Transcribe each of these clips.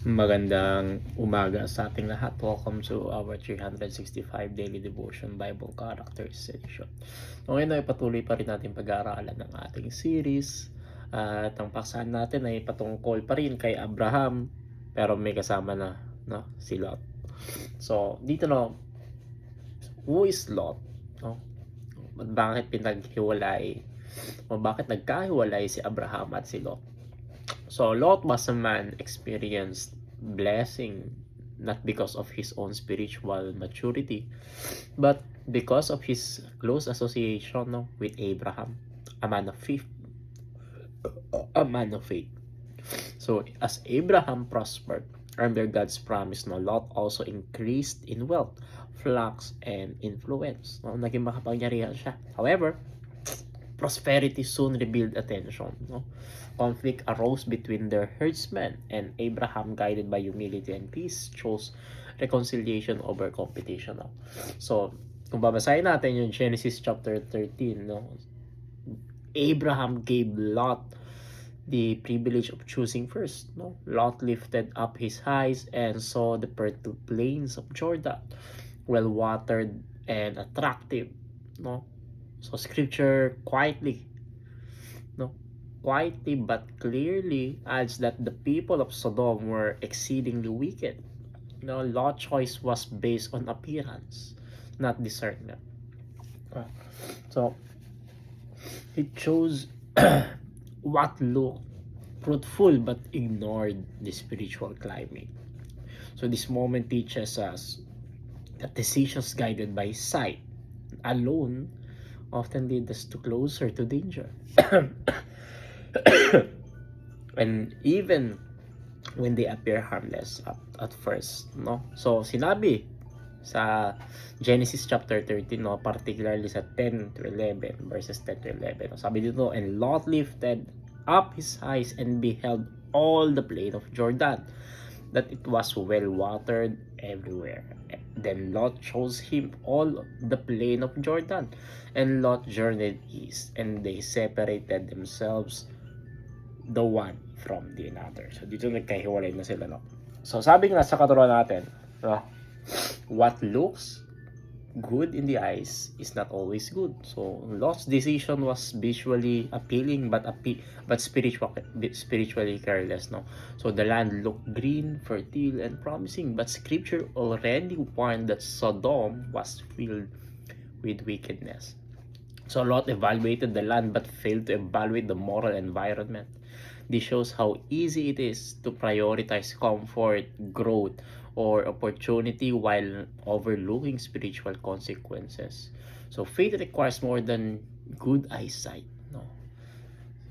Magandang umaga sa ating lahat. Welcome to our 365 Daily Devotion Bible Characters Section. So ngayon ay patuloy pa rin natin pag-aaralan ng ating series. At ang paksahan natin ay patungkol pa rin kay Abraham, pero may kasama na, no, si Lot. So dito, no, who is Lot? No? Bakit pinaghiwalay o bakit nagkahiwalay si Abraham at si Lot? So Lot was a man experienced blessing not because of his own spiritual maturity, but because of his close association, no, with Abraham, a man of faith. A man of faith. So as Abraham prospered under God's promise, no, Lot also increased in wealth, flocks, and influence. No, naging makapangyarihan siya. However, prosperity soon revealed attention. No? Conflict arose between their herdsmen, and Abraham, guided by humility and peace, chose reconciliation over competition. No? So, kung babasahin natin yung Genesis chapter 13, no? Abraham gave Lot the privilege of choosing first. No? Lot lifted up his eyes and saw the fertile plains of Jordan, well watered and attractive. No? So scripture quietly but clearly adds that the people of Sodom were exceedingly wicked. Lot's choice was based on appearance, not discernment. So he chose what looked fruitful but ignored the spiritual climate. So this moment teaches us that decisions guided by sight alone often lead us to closer to danger. And even when they appear harmless at first, no? So sinabi sa Genesis chapter 13, no, particularly sa 10 to 11, verses 10 to 11. Sabi dito, and Lot lifted up his eyes and beheld all the plain of Jordan, that it was well watered everywhere. Then Lot chose him all the plain of Jordan, and Lot journeyed east, and they separated themselves the one from the other. So dito nagkahiwalay na sila, no? So sabi nga sa katuruan natin, no, what looks good in the eyes is not always good. So Lot's decision was visually appealing but spiritually careless. No, so the land looked green, fertile, and promising, but Scripture already warned that Sodom was filled with wickedness. So Lot evaluated the land but failed to evaluate the moral environment. This shows how easy it is to prioritize comfort, growth, or opportunity while overlooking spiritual consequences. So faith requires more than good eyesight. No?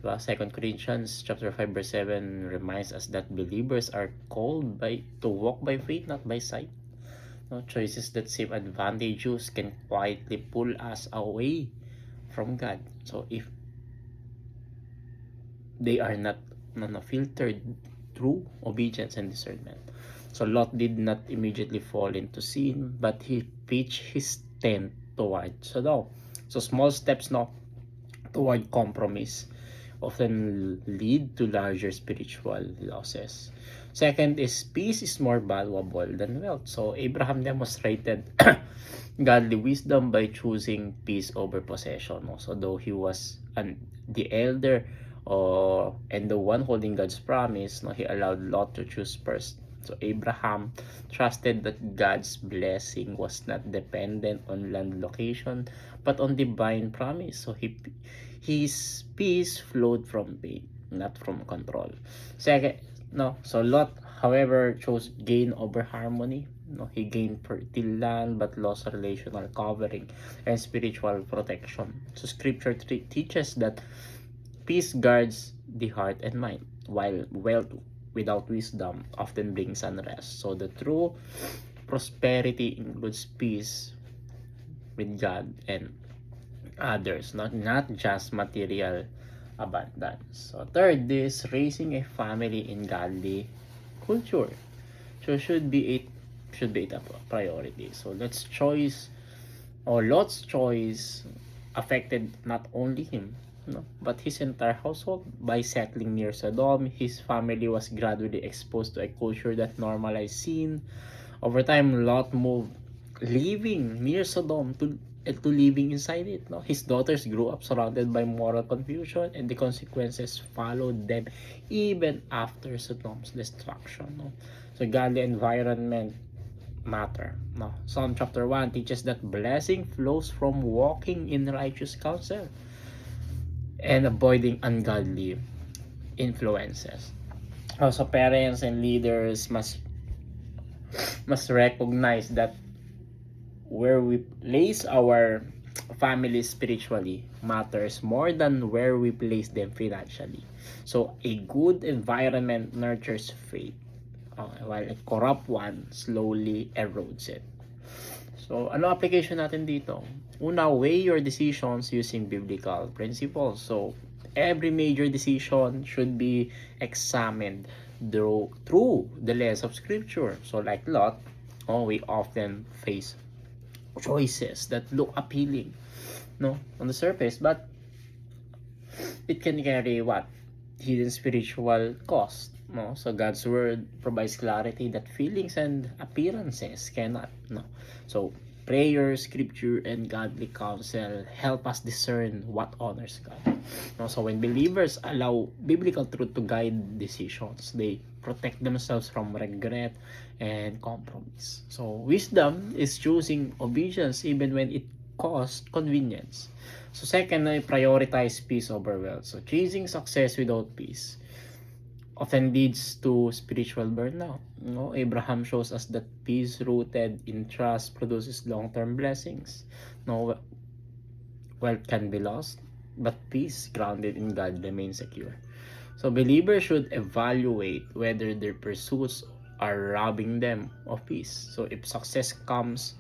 2 Corinthians chapter 5 verse 7 reminds us that believers are called to walk by faith, not by sight. No, choices that seem advantageous can quietly pull us away from God. So if they are not filtered through obedience and discernment. So Lot did not immediately fall into sin, but he pitched his tent toward Sodom. So small steps, no, toward compromise often lead to larger spiritual losses. Second is peace is more valuable than wealth. So Abraham demonstrated godly wisdom by choosing peace over possession. So though he was the elder and the one holding God's promise, no, he allowed Lot to choose first. So Abraham trusted that God's blessing was not dependent on land location, but on divine promise. So his peace flowed from faith, not from control. Second, no, so Lot, however, chose gain over harmony. No, he gained fertile land but lost relational covering and spiritual protection. So Scripture teaches that peace guards the heart and mind, while wealth without wisdom often brings unrest. So the true prosperity includes peace with God and others, not just material abundance. So third is raising a family in godly culture. So should be a priority. So Lot's choice affected not only him no? But his entire household, by settling near Sodom, his family was gradually exposed to a culture that normalized sin. Over time, Lot moved, living near Sodom to living inside it. No? His daughters grew up surrounded by moral confusion, and the consequences followed them even after Sodom's destruction. No? So godly environment matter. No? Psalm chapter 1 teaches that blessing flows from walking in righteous counsel and avoiding ungodly influences. Also, parents and leaders must recognize that where we place our family spiritually matters more than where we place them financially. So a good environment nurtures faith, while a corrupt one slowly erodes it. So ano application natin dito? Una, weigh your decisions using biblical principles. So every major decision should be examined through the lens of scripture. So like Lot, we often face choices that look appealing, no, on the surface, but it can carry what hidden spiritual cost, no? So God's word provides clarity that feelings and appearances cannot, no? So prayer, scripture, and godly counsel help us discern what honors God, no? So when believers allow biblical truth to guide decisions, they protect themselves from regret and compromise. So wisdom is choosing obedience even when it costs convenience. So second, I prioritize peace over wealth. So chasing success without peace often leads to spiritual burnout. No, Abraham shows us that peace rooted in trust produces long-term blessings. No, wealth can be lost, but peace grounded in God remains secure. So believers should evaluate whether their pursuits are robbing them of peace. So if success comes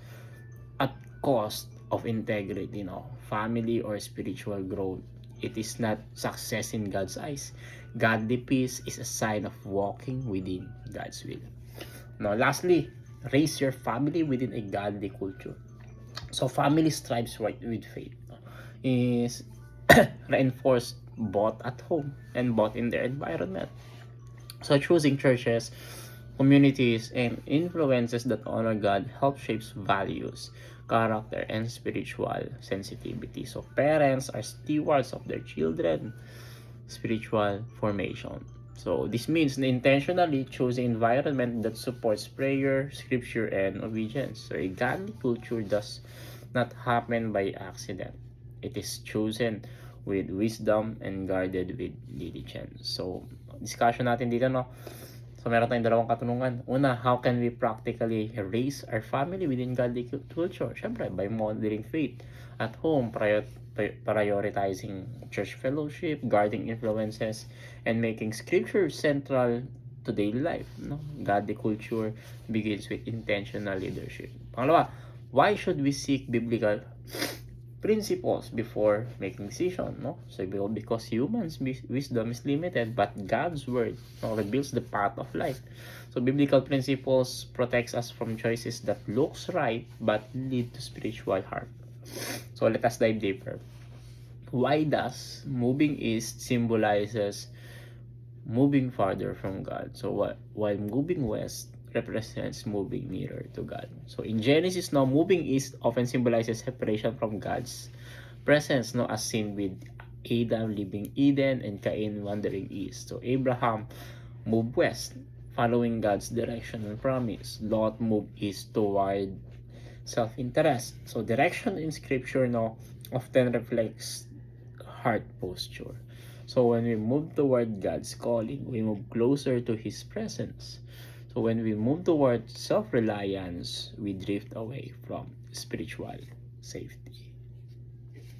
at cost of integrity, family or spiritual growth, it is not success in God's eyes. Godly peace is a sign of walking within God's will. Now, lastly, raise your family within a godly culture. So family strives with faith, is reinforced both at home and both in their environment. So choosing churches, communities, and influences that honor God help shapes values, character, and spiritual sensitivity. So parents are stewards of their children spiritual formation. So this means intentionally choosing environment that supports prayer, scripture, and obedience. So a godly culture does not happen by accident. It is chosen with wisdom and guarded with diligence. So discussion natin dito, no? So meron tayong dalawang katanungan. Una, how can we practically raise our family within godly culture? Siyempre, by modeling faith at home, prioritizing church fellowship, guarding influences, and making scripture central to daily life. No? Godly culture begins with intentional leadership. Pangalawa, why should we seek biblical principles before making decision? No? So because humans wisdom is limited, but God's word reveals the path of life. So biblical principles protects us from choices that looks right but lead to spiritual harm. So let us dive deeper. Why does moving east symbolizes moving farther from God? So while moving west represents moving nearer to God. So in Genesis, moving east often symbolizes separation from God's presence, as seen with Adam leaving Eden and Cain wandering east. So Abraham moved west, following God's direction and promise. Lot moved east toward self-interest. So direction in scripture often reflects heart posture. So when we move toward God's calling, we move closer to His presence. So when we move toward self-reliance, we drift away from spiritual safety.